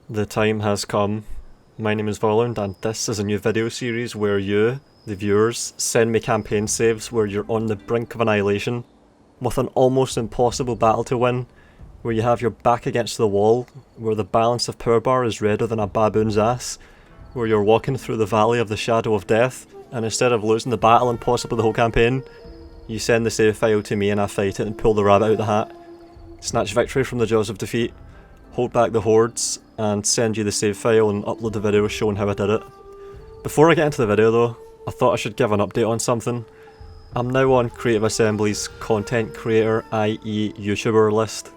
The time has come. My name is Volound, and this is a new video series where you, the viewers, send me campaign saves where you're on the brink of annihilation, with an almost impossible battle to win, where you have your back against the wall, where the balance of power bar is redder than a baboon's ass, where you're walking through the valley of the shadow of death, and instead of losing the battle and possibly the whole campaign, you send the save file to me and I fight it and pull the rabbit out the hat, snatch victory from the jaws of defeat, hold back the hordes, and send you the save file and upload the video showing how I did it. Before I get into the video though, I thought I should give an update on something. I'm now on Creative Assembly's content creator, i.e. YouTuber list.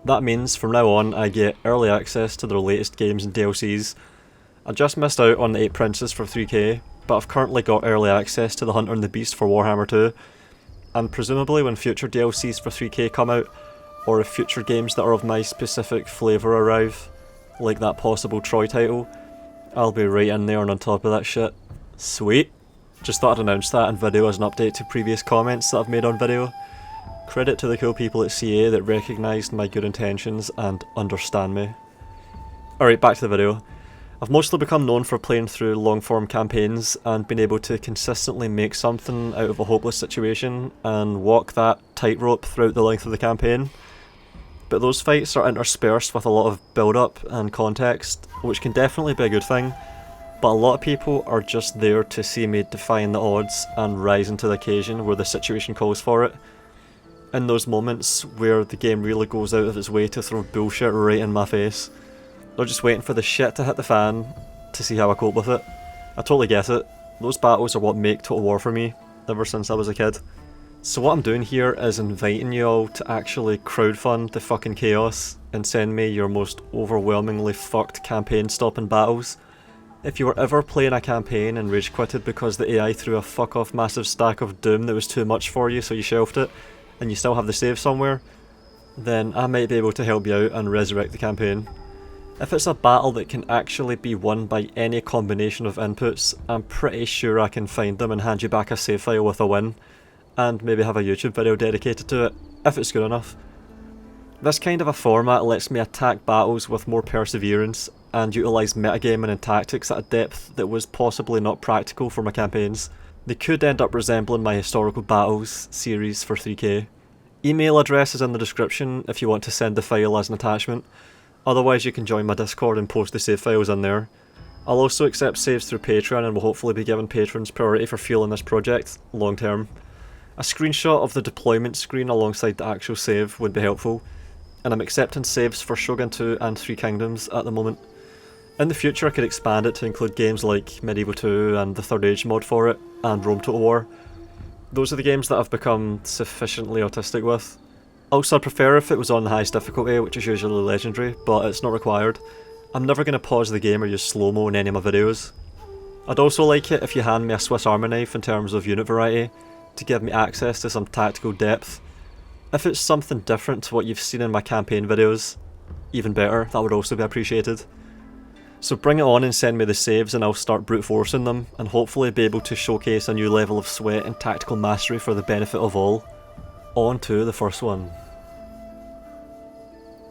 That means from now on I get early access to their latest games and DLCs. I just missed out on the 8 Princes for 3k, but I've currently got early access to the Hunter and the Beast for Warhammer 2, and presumably when future DLCs for 3k come out, or if future games that are of my specific flavour arrive, like that possible Troy title, I'll be right in there and on top of that shit. Sweet. Just thought I'd announce that in video as an update to previous comments that I've made on video. Credit to the cool people at CA that recognised my good intentions and understand me. Alright, back to the video. I've mostly become known for playing through long form campaigns and being able to consistently make something out of a hopeless situation and walk that tightrope throughout the length of the campaign. But those fights are interspersed with a lot of build-up and context, which can definitely be a good thing, but a lot of people are just there to see me defying the odds and rising to the occasion where the situation calls for it. In those moments where the game really goes out of its way to throw bullshit right in my face, they're just waiting for the shit to hit the fan to see how I cope with it. I totally get it. Those battles are what make Total War for me, ever since I was a kid. So what I'm doing here is inviting you all to actually crowdfund the fucking chaos and send me your most overwhelmingly fucked campaign stopping battles. If you were ever playing a campaign and rage quitted because the AI threw a fuck off massive stack of doom that was too much for you so you shelved it, and you still have the save somewhere, then I might be able to help you out and resurrect the campaign. If it's a battle that can actually be won by any combination of inputs, I'm pretty sure I can find them and hand you back a save file with a win, and maybe have a YouTube video dedicated to it, if it's good enough. This kind of a format lets me attack battles with more perseverance and utilise metagaming and tactics at a depth that was possibly not practical for my campaigns. They could end up resembling my historical battles series for 3k. Email address is in the description if you want to send the file as an attachment, otherwise you can join my Discord and post the save files in there. I'll also accept saves through Patreon and will hopefully be giving patrons priority for fueling this project, long term. A screenshot of the deployment screen alongside the actual save would be helpful, and I'm accepting saves for Shogun 2 and 3 Kingdoms at the moment. In the future I could expand it to include games like Medieval 2 and the Third Age mod for it, and Rome Total War. Those are the games that I've become sufficiently autistic with. Also I'd prefer if it was on the highest difficulty, which is usually legendary, but it's not required. I'm never going to pause the game or use slow-mo in any of my videos. I'd also like it if you hand me a Swiss Army knife in terms of unit variety, to give me access to some tactical depth. If it's something different to what you've seen in my campaign videos, even better, that would also be appreciated. So bring it on and send me the saves and I'll start brute forcing them, and hopefully be able to showcase a new level of sweat and tactical mastery for the benefit of all. On to the first one.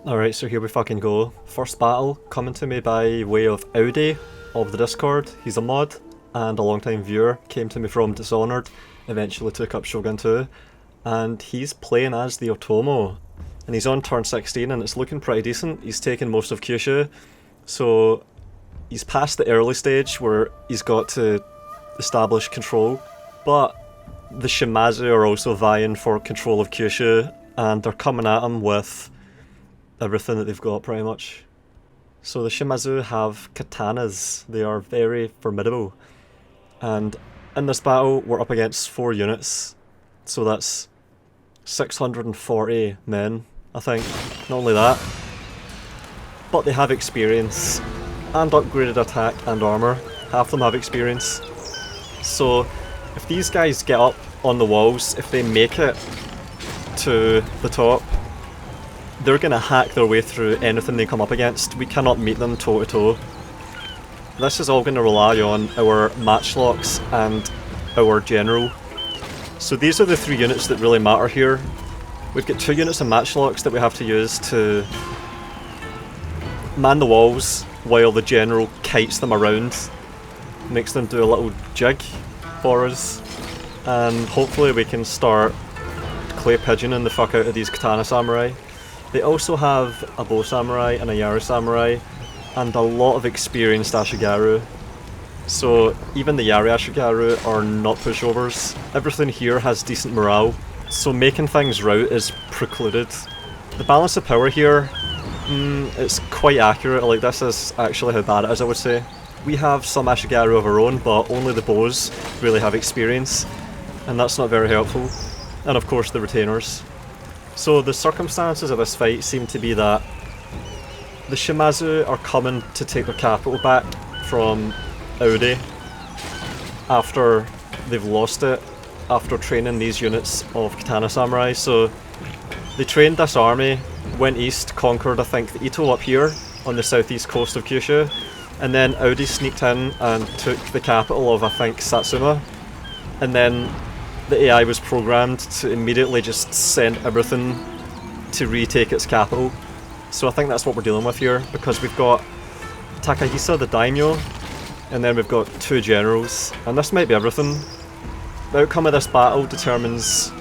Alright, so here we fucking go. First battle, coming to me by way of Audi of the Discord. He's a mod and a long-time viewer, came to me from Dishonored, eventually took up Shogun 2, and he's playing as the Otomo. And he's on turn 16 and it's looking pretty decent. He's taken most of Kyushu, so he's past the early stage where he's got to establish control, but the Shimazu are also vying for control of Kyushu, and they're coming at him with everything that they've got pretty much. So the Shimazu have katanas. They are very formidable, and in this battle we're up against 4 units, so that's 640 men, I think. Not only that, but they have experience and upgraded attack and armour. Half of them have experience. So if these guys get up on the walls, if they make it to the top, they're going to hack their way through anything they come up against. We cannot meet them toe to toe. This is all going to rely on our matchlocks and our general. So these are the 3 units that really matter here. We've got 2 units of matchlocks that we have to use to man the walls while the general kites them around, makes them do a little jig for us, and hopefully we can start clay pigeoning the fuck out of these katana samurai. They also have a bow samurai and a yaru samurai, and a lot of experienced ashigaru. So even the yaru ashigaru are not pushovers. Everything here has decent morale, so making things rout is precluded. The balance of power here, it's quite accurate. Like, this is actually how bad it is, I would say. We have some ashigaru of our own, but only the bows really have experience, and that's not very helpful. And of course the retainers. So the circumstances of this fight seem to be that the Shimazu are coming to take their capital back from Audi after they've lost it, after training these units of katana samurai. So they trained this army, went east, conquered I think the Ito up here on the southeast coast of Kyushu, and then Audi sneaked in and took the capital of I think Satsuma, and then the AI was programmed to immediately just send everything to retake its capital. So I think that's what we're dealing with here, because we've got Takahisa the daimyo, and then we've got 2 generals, and this might be everything. The outcome of this battle determines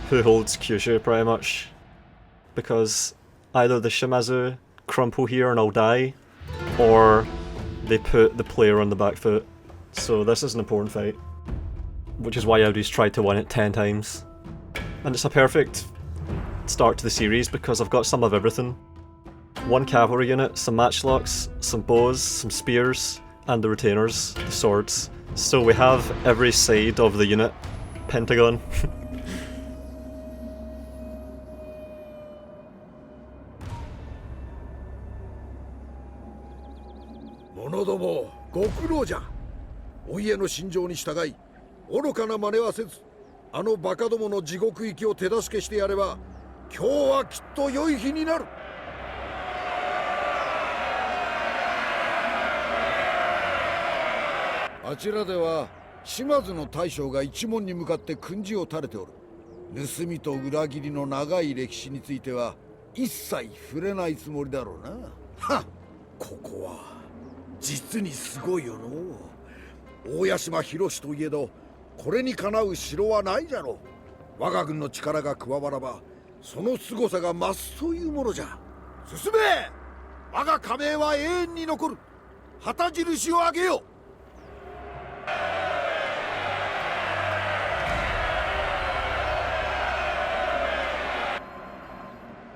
who holds Kyushu pretty much, because either the Shimazu crumple here and I'll die, or they put the player on the back foot. So this is an important fight, which is why Audi's tried to win it 10 times. And it's a perfect start to the series because I've got some of everything. 1 cavalry unit, some matchlocks, some bows, some spears, and the retainers, the swords. So we have every side of the unit pentagon. Otomo, ご苦労じゃ。お家の心情に従い、愚かな真似はせず、あのバカどもの地獄行きを手助けしてやれば、今日はきっと良い日になる。あちらでは島津の大将が一門に向かって訓示を垂れておる。盗みと裏切りの長い歴史については一切触れないつもりだろうな。はっ、ここは実にすごいよの。大屋島広といえど、これにかなう城はないじゃろう。我が軍の力が加わらば、その凄さが増すというものじゃ。進め、我が加盟は永遠に残る。旗印をあげよう。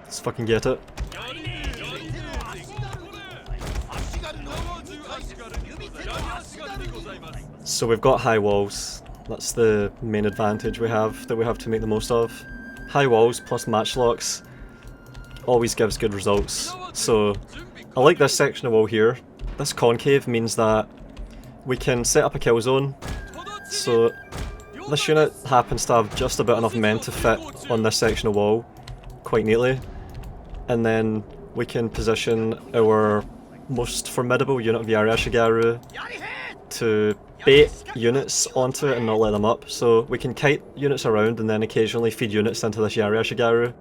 Let's fucking get it. So we've got high walls. That's the main advantage we have, that we have to make the most of. High walls plus matchlocks always gives good results. So I like this section of wall here. This concave means that we can set up a kill zone. So this unit happens to have just about enough men to fit on this section of wall quite neatly. And then we can position our most formidable unit of Yari Ashigaru to bait units onto it and not let them up. So we can kite units around and then occasionally feed units into this Yari Ashigaru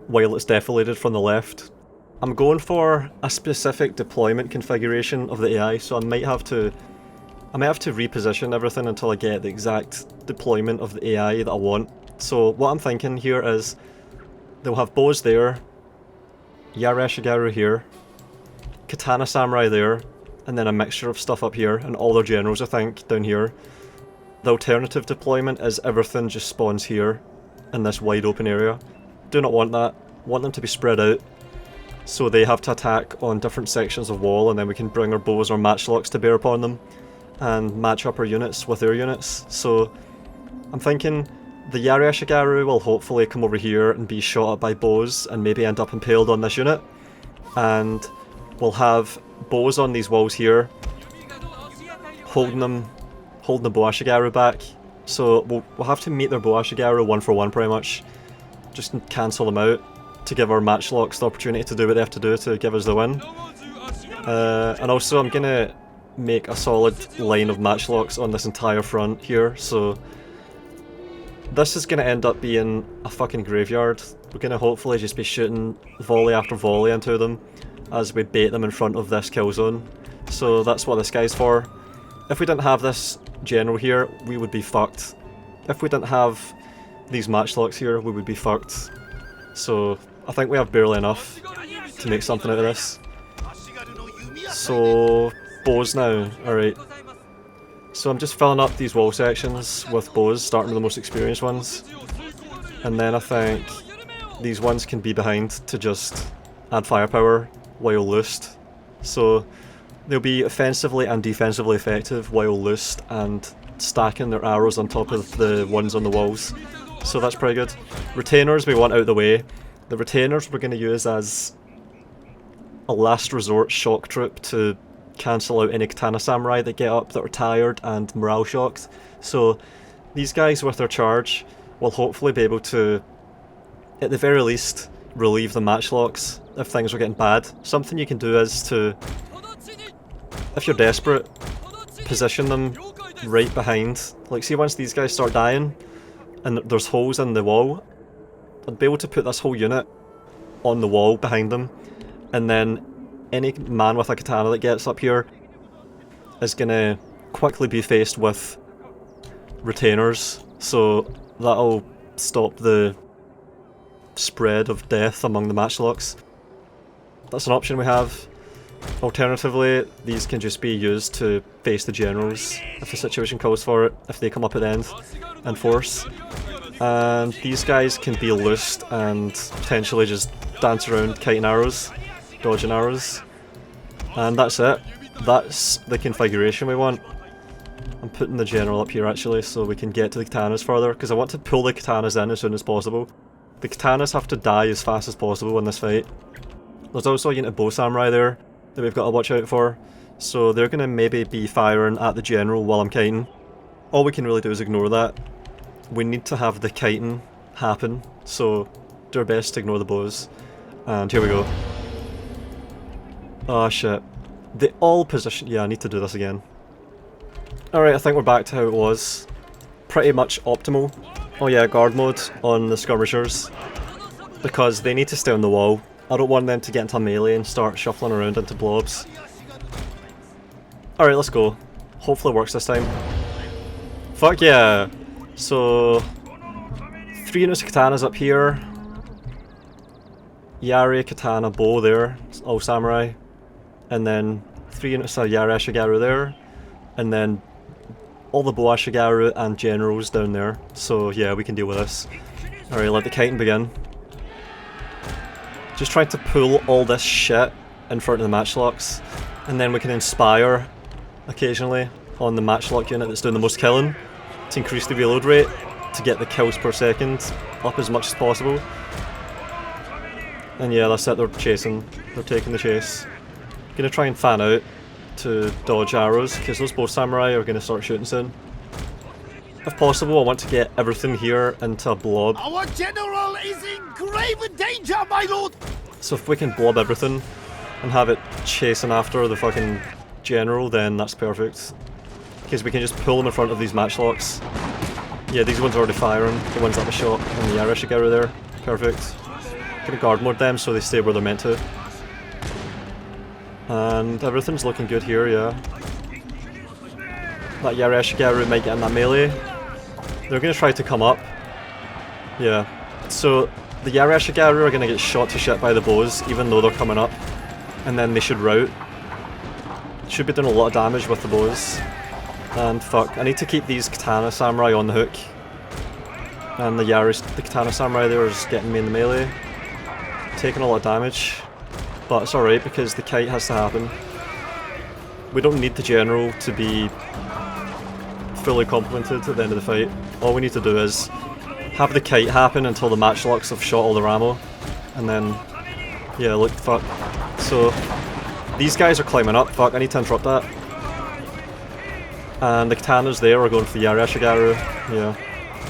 while it's defilated from the left. I'm going for a specific deployment configuration of the AI, so I might have to reposition everything until I get the exact deployment of the AI that I want. So what I'm thinking here is they'll have bows there, Yari Ashigaru here, Katana Samurai there, and then a mixture of stuff up here, and all their generals I think down here. The alternative deployment is everything just spawns here in this wide open area. Do not want that. Want them to be spread out, so they have to attack on different sections of wall, and then we can bring our bows or matchlocks to bear upon them and match up our units with their units. So I'm thinking the Yari Ashigaru will hopefully come over here and be shot at by bows and maybe end up impaled on this unit, and we'll have bows on these walls here holding the bow Ashigaru back. So we'll have to meet their bow Ashigaru 1 for 1 pretty much, just cancel them out to give our matchlocks the opportunity to do what they have to do to give us the win. And also I'm gonna make a solid line of matchlocks on this entire front here, so this is going to end up being a fucking graveyard. We're going to hopefully just be shooting volley after volley into them as we bait them in front of this kill zone. So that's what this guy's for. If we didn't have this general here, we would be fucked. If we didn't have these matchlocks here, we would be fucked. So I think we have barely enough to make something out of this. So bows now, alright. So I'm just filling up these wall sections with bows, starting with the most experienced ones. And then I think these ones can be behind to just add firepower while loosed. So they'll be offensively and defensively effective while loosed and stacking their arrows on top of the ones on the walls. So that's pretty good. Retainers we want out of the way. The retainers we're going to use as a last resort shock troop to cancel out any katana samurai that get up that are tired and morale shocked. So these guys with their charge will hopefully be able to, at the very least, relieve the matchlocks if things are getting bad. Something you can do is to, if you're desperate, position them right behind. Like, see, once these guys start dying and there's holes in the wall, I'd be able to put this whole unit on the wall behind them, and then any man with a katana that gets up here is gonna quickly be faced with retainers, so that'll stop the spread of death among the matchlocks. That's an option we have. Alternatively, these can just be used to face the generals if the situation calls for it, if they come up at the end and force. And these guys can be loosed and potentially just dance around kiting arrows, dodging arrows. And that's it. That's the configuration we want. I'm putting the general up here actually so we can get to the katanas further, because I want to pull the katanas in as soon as possible. The katanas have to die as fast as possible in this fight. There's also a unit of bow samurai there that we've got to watch out for, so they're going to maybe be firing at the general while I'm kiting. All we can really do is ignore that. We need to have the kiting happen, so do our best to ignore the bows. And here we go. Oh shit. They all position. Yeah, I need to do this again. Alright, I think we're back to how it was. Pretty much optimal. Oh yeah, guard mode on the skirmishers, because they need to stay on the wall. I don't want them to get into a melee and start shuffling around into blobs. Alright, let's go. Hopefully it works this time. Fuck yeah! So, 3 units of katanas up here. Yari, katana, bow there, all samurai. And then 3 units of Yari ashigaru there. And then all the bow ashigaru and generals down there. So yeah, we can deal with this. Alright, let the kiting begin. Just trying to pull all this shit in front of the matchlocks. And then we can inspire occasionally on the matchlock unit that's doing the most killing to increase the reload rate to get the kills per second up as much as possible. And yeah, that's it, they're chasing. They're taking the chase. Gonna try and fan out to dodge arrows, because those bow samurai are gonna start shooting soon. If possible, I want to get everything here into a blob. Our general is in grave danger, my lord! So if we can blob everything and have it chasing after the fucking general, then that's perfect. Because we can just pull them in front of these matchlocks. Yeah, these ones are already firing, the ones that were shot on the Arishigaru there. Perfect. Gonna guard mode them so they stay where they're meant to. And everything's looking good here, yeah. That Yareshigaru might get in that melee. They're gonna try to come up. Yeah. So the Yareshigaru are gonna get shot to shit by the bows, even though they're coming up. And then they should rout. Should be doing a lot of damage with the bows. And fuck, I need to keep these katana samurai on the hook. And the katana samurai there is getting me in the melee. Taking a lot of damage. But it's alright because the kite has to happen. We don't need the general to be fully complemented at the end of the fight. All we need to do is have the kite happen until the matchlocks have shot all their ammo. And then, yeah, look, fuck. So, these guys are climbing up. Fuck, I need to interrupt that. And the katanas there are going for the Yareshigaru. Yeah.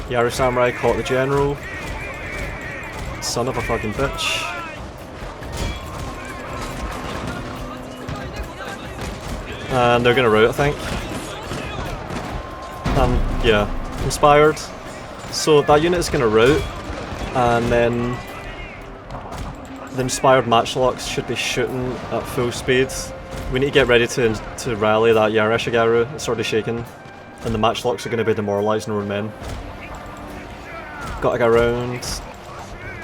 Yari Samurai caught the general. Son of a fucking bitch. And they're gonna rout, I think. Yeah. Inspired. So that unit is going to rout, and then the inspired matchlocks should be shooting at full speed. We need to get ready to rally that ashigaru. It's already shaken, and the matchlocks are going to be demoralising our own men. Gotta go around.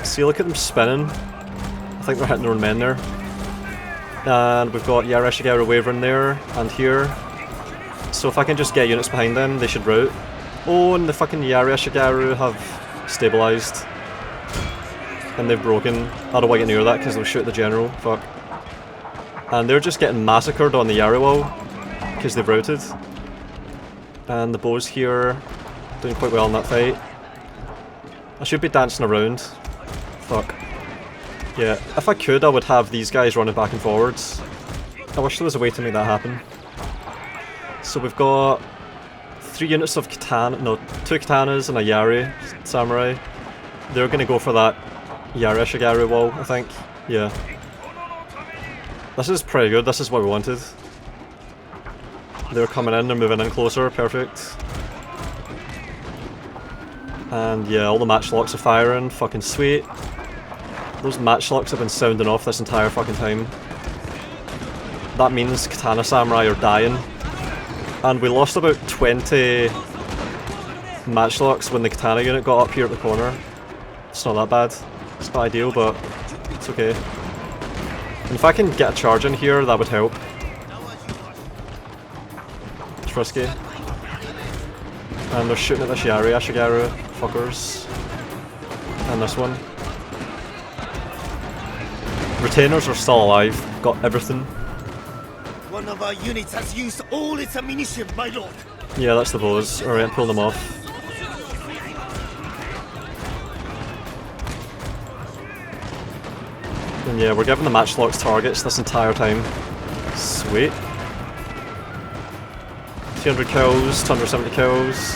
See, look at them spinning. I think they're hitting their own men there. And we've got ashigaru wavering there and here. So if I can just get units behind them, they should rout. Oh, and the fucking ashigaru have stabilised. And they've broken. I don't want to get near that because they'll shoot the general. Fuck. And they're just getting massacred on the Yari wall because they've routed. And the bows here doing quite well in that fight. I should be dancing around. Fuck. Yeah, if I could, I would have these guys running back and forwards. I wish there was a way to make that happen. So we've got 3 units of katana, no, 2 katanas and a Yari samurai. They're gonna go for that ashigaru wall, I think. Yeah. This is pretty good, this is what we wanted. They're coming in, they're moving in closer, perfect. And yeah, all the matchlocks are firing, fucking sweet. Those matchlocks have been sounding off this entire fucking time. That means katana samurai are dying. And we lost about 20 matchlocks when the katana unit got up here at the corner. It's not that bad. It's not ideal, but it's okay. And if I can get a charge in here, that would help. It's risky. And they're shooting at this ashigaru fuckers. And this one. Retainers are still alive. Got everything. One of our units has used all its ammunition, my lord. Yeah, that's the bows. Alright, pull them off. And yeah, we're giving the matchlocks targets this entire time. Sweet. 200 kills, 270 kills.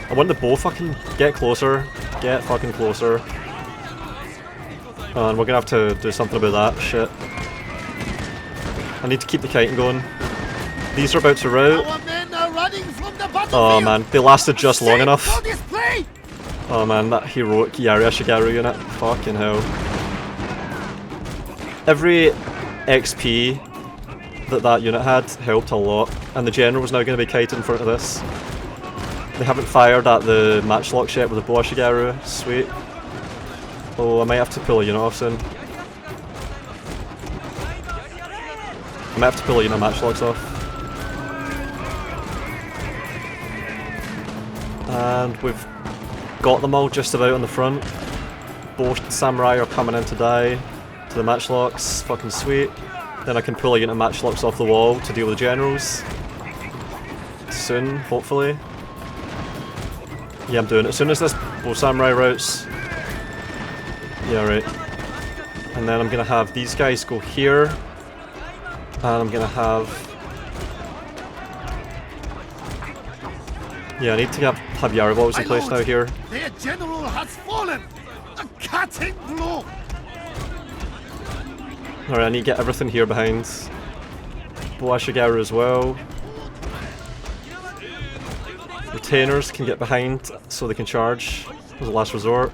I want the bow fucking get closer. Get fucking closer. And we're gonna have to do something about that. Shit. I need to keep the kiting going. These are about to rout. Our men are running from the battlefield. Oh man, they lasted just long enough. For display. Oh man, that heroic ashigaru unit. Fucking hell. Every XP that unit had helped a lot, and the general was now going to be kited in front of this. They haven't fired at the matchlocks yet with the bow ashigaru. Sweet. Oh, I might have to pull a unit off soon. I might have to pull a unit of matchlocks off. And we've got them all just about on the front. Both samurai are coming in to die to the matchlocks. Fucking sweet. Then I can pull a unit of matchlocks off the wall to deal with the generals. Soon, hopefully. Yeah, I'm doing it. As soon as this bow samurai routs. Yeah, right. And then I'm gonna have these guys go here. And I'm gonna have... Yeah, I need to have Yari balls in place now here. Their general has fallen. A cutting blow. Alright, I need to get everything here behind. Bow ashigaru as well. Retainers can get behind so they can charge as a last resort.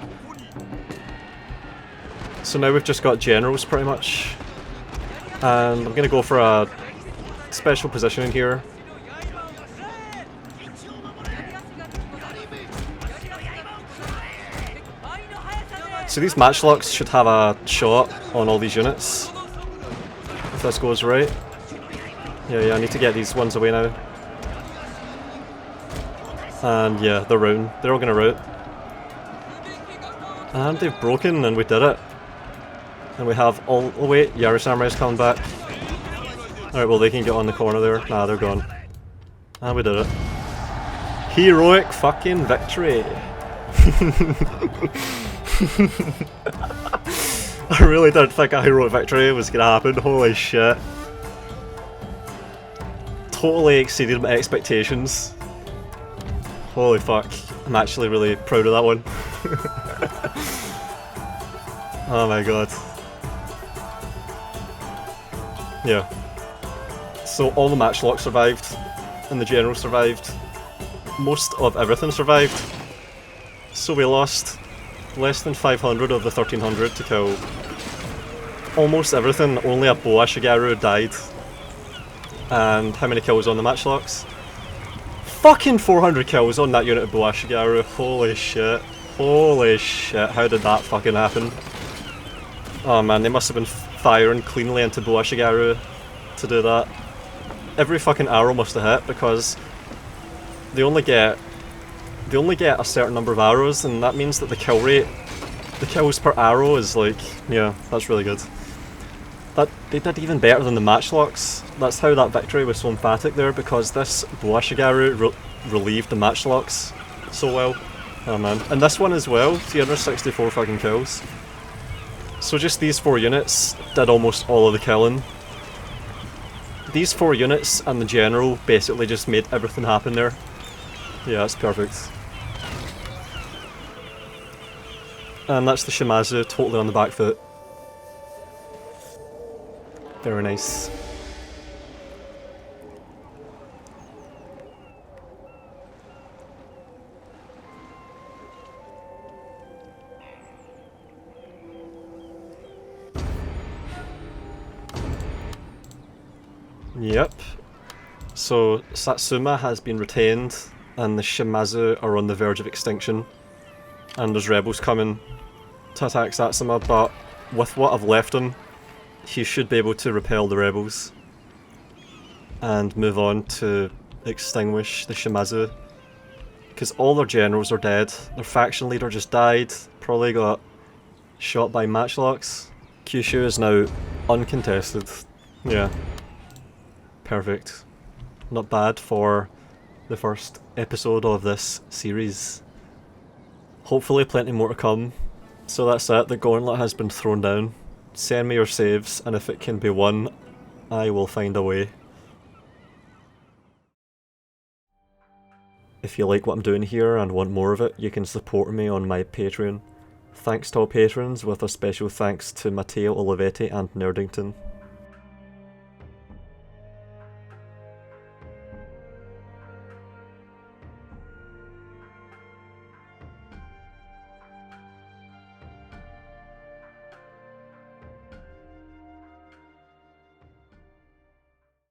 So now we've just got generals pretty much. And I'm gonna go for a special positioning here. So these matchlocks should have a shot on all these units. If this goes right. Yeah, I need to get these ones away now. And yeah, they're routing. They're all gonna rout. And they've broken and we did it. And we have all... Oh wait, Yari Samurai's coming back. Alright, well they can get on the corner there. Nah, they're gone. And we did it. Heroic fucking victory! I really didn't think a heroic victory was gonna happen, holy shit. Totally exceeded my expectations. Holy fuck, I'm actually really proud of that one. Oh my god. Yeah. So all the matchlocks survived, and the general survived. Most of everything survived. So we lost less than 500 of the 1300 to kill almost everything. Only a bow ashigaru died. And how many kills on the matchlocks? Fucking 400 kills on that unit of bow ashigaru. Holy shit. Holy shit, how did that fucking happen? Oh man, they must have been firing cleanly into bow ashigaru to do that. Every fucking arrow must have hit because they only get a certain number of arrows, and that means that the kill rate, the kills per arrow is like, yeah, that's really good. That they did even better than the matchlocks. That's how that victory was so emphatic there, because this bow ashigaru relieved the matchlocks so well. Oh man. And this one as well, 364 fucking kills. So just these 4 units did almost all of the killing. These 4 units and the general basically just made everything happen there. Yeah, that's perfect. And that's the Shimazu, totally on the back foot. Very nice. Yep. So Satsuma has been retained and the Shimazu are on the verge of extinction. And there's rebels coming to attack Satsuma, but with what I've left him, he should be able to repel the rebels and move on to extinguish the Shimazu. Because all their generals are dead, their faction leader just died, probably got shot by matchlocks. Kyushu is now uncontested. Yeah. Perfect. Not bad for the first episode of this series. Hopefully plenty more to come. So that's it, the gauntlet has been thrown down. Send me your saves, and if it can be won, I will find a way. If you like what I'm doing here and want more of it, you can support me on my Patreon. Thanks to all patrons, with a special thanks to Matteo Olivetti and Nerdington.